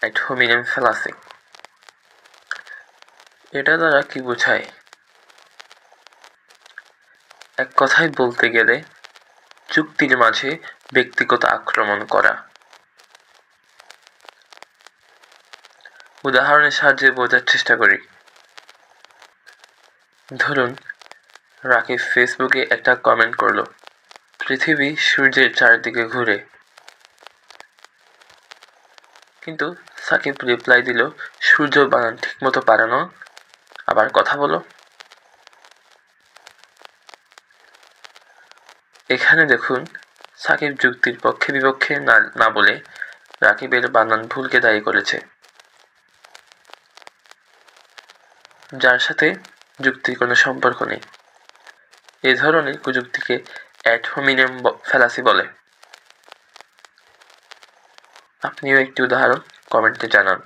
Add hominem fallacy. এটা দ্বারা কি বোঝায়? এক কথায় বলতে গেলে যুক্তির মাঝে ব্যক্তিগত আক্রমণ করা। উদাহরণের সাহায্যে বোঝার চেষ্টা করি। ধরুন, রাকিব ফেসবুকে একটা কমেন্ট করলো, পৃথিবী সূর্যের চারদিকে ঘুরে। কিন্তু সাকিব রিপ্লাই দিল, সূর্য বানান ঠিক মতো পারে না, আবার কথা বলো। এখানে দেখুন, সাকিব যুক্তির পক্ষে বিপক্ষে না বলে রাকিবের বানান ভুলকে দায়ী করেছে, যার সাথে যুক্তির কোনো সম্পর্ক নেই। এ ধরনের কুযুক্তিকে অ্যাড হোমিনেম ফ্যালাসি বলে। আপনিও একটি উদাহরণ কমেন্টে জানান।